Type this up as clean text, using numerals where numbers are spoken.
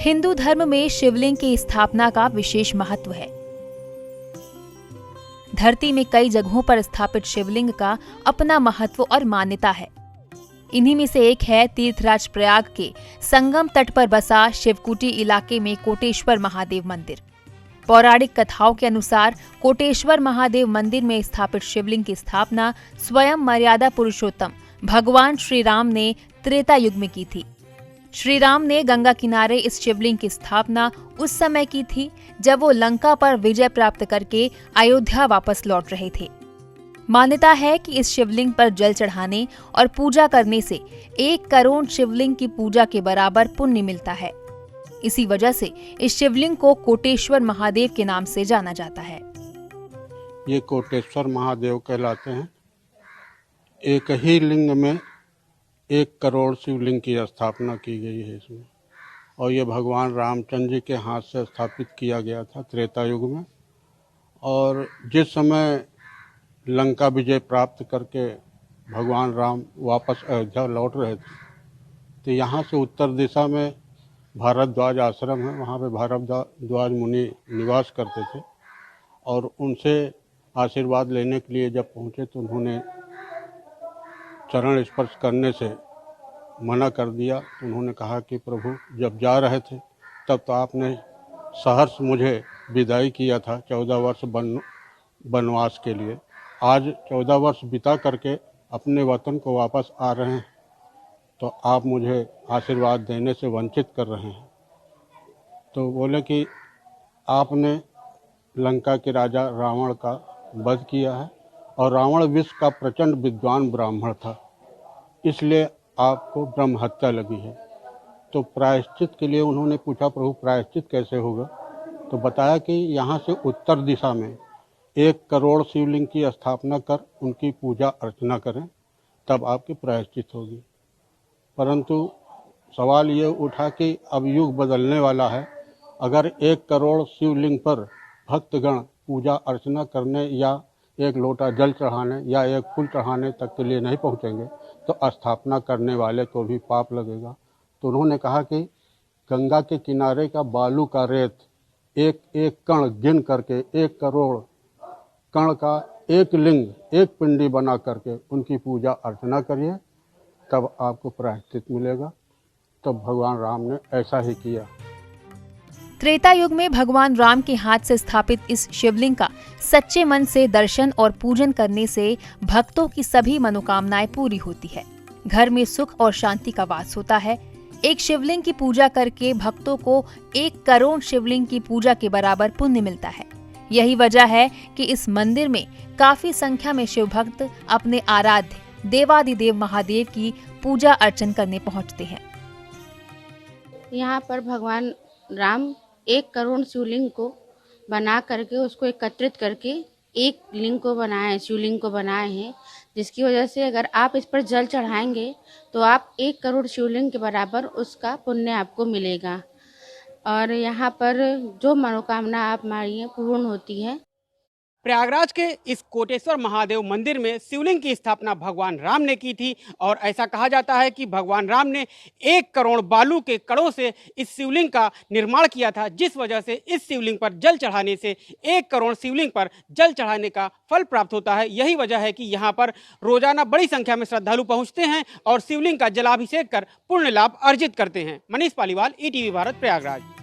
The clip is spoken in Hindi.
हिंदू धर्म में शिवलिंग की स्थापना का विशेष महत्व है। धरती में कई जगहों पर स्थापित शिवलिंग का अपना महत्व और मान्यता है। इन्हीं में से एक है तीर्थराज प्रयाग के संगम तट पर बसा शिवकुटी इलाके में कोटेश्वर महादेव मंदिर। पौराणिक कथाओं के अनुसार कोटेश्वर महादेव मंदिर में स्थापित शिवलिंग की स्थापना स्वयं मर्यादा पुरुषोत्तम भगवान श्री राम ने त्रेता युग में की थी। श्री राम ने गंगा किनारे इस शिवलिंग की स्थापना उस समय की थी जब वो लंका पर विजय प्राप्त करके अयोध्या वापस लौट रहे थे। मान्यता है कि इस शिवलिंग पर जल चढ़ाने और पूजा करने से 1 करोड़ शिवलिंग की पूजा के बराबर पुण्य मिलता है। इसी वजह से इस शिवलिंग को कोटेश्वर महादेव के नाम से जाना जाता है। ये कोटेश्वर महादेव कहलाते हैं। एक ही लिंग में 1 करोड़ शिवलिंग की स्थापना की गई है इसमें, और ये भगवान रामचंद्र जी के हाथ से स्थापित किया गया था त्रेता युग में। और जिस समय लंका विजय प्राप्त करके भगवान राम वापस अयोध्या लौट रहे थे, तो यहाँ से उत्तर दिशा में भारद्वाज आश्रम है, वहाँ पे भारद्वाज मुनि निवास करते थे। और उनसे आशीर्वाद लेने के लिए जब पहुँचे तो उन्होंने चरण स्पर्श करने से मना कर दिया। तो उन्होंने कहा कि प्रभु, जब जा रहे थे तब तो आपने सहर्ष मुझे विदाई किया था 14 वर्ष वनवास के लिए। आज 14 वर्ष बिता करके अपने वतन को वापस आ रहे हैं, तो आप मुझे आशीर्वाद देने से वंचित कर रहे हैं। तो बोले कि आपने लंका के राजा रावण का वध किया है, और रावण विश्व का प्रचंड विद्वान ब्राह्मण था, इसलिए आपको ब्रह्म हत्या लगी है। तो प्रायश्चित के लिए उन्होंने पूछा, प्रभु प्रायश्चित कैसे होगा? तो बताया कि यहाँ से उत्तर दिशा में 1 करोड़ शिवलिंग की स्थापना कर उनकी पूजा अर्चना करें, तब आपकी प्रायश्चित होगी। परंतु सवाल ये उठा कि अब युग बदलने वाला है, अगर 1 करोड़ शिवलिंग पर भक्तगण पूजा अर्चना करने या 1 लोटा जल चढ़ाने या 1 फूल चढ़ाने तक के लिए नहीं पहुँचेंगे तो स्थापना करने वाले को भी पाप लगेगा। तो उन्होंने कहा कि गंगा के किनारे का बालू का रेत एक एक कण गिन करके 1 करोड़ कण का 1 लिंग 1 पिंडी बना करके उनकी पूजा अर्चना करिए, तब आपको प्रायश्चित मिलेगा। तब भगवान राम ने ऐसा ही किया। त्रेता युग में भगवान राम के हाथ से स्थापित इस शिवलिंग का सच्चे मन से दर्शन और पूजन करने से भक्तों की सभी मनोकामनाएं पूरी होती है। घर में सुख और शांति का वास होता है। एक शिवलिंग की पूजा करके भक्तों को 1 करोड़ शिवलिंग की पूजा के बराबर पुण्य मिलता है। यही वजह है कि इस मंदिर में काफी संख्या में शिव भक्त अपने आराध्य देवादिदेव महादेव की पूजा अर्चन करने पहुंचते हैं। यहाँ पर भगवान राम 1 करोड़ शिवलिंग को बना करके उसको एकत्रित करके एक लिंग को बनाए, शिवलिंग को बनाए हैं, जिसकी वजह से अगर आप इस पर जल चढ़ाएंगे तो आप 1 करोड़ शिवलिंग के बराबर उसका पुण्य आपको मिलेगा। और यहाँ पर जो मनोकामना आप मांगिए पूर्ण होती है। प्रयागराज के इस कोटेश्वर महादेव मंदिर में शिवलिंग की स्थापना भगवान राम ने की थी, और ऐसा कहा जाता है कि भगवान राम ने 1 करोड़ बालू के कणों से इस शिवलिंग का निर्माण किया था, जिस वजह से इस शिवलिंग पर जल चढ़ाने से 1 करोड़ शिवलिंग पर जल चढ़ाने का फल प्राप्त होता है। यही वजह है कि यहाँ पर रोजाना बड़ी संख्या में श्रद्धालु पहुँचते हैं और शिवलिंग का जलाभिषेक कर पुण्य लाभ अर्जित करते हैं। मनीष पालीवाल, ETV भारत, प्रयागराज।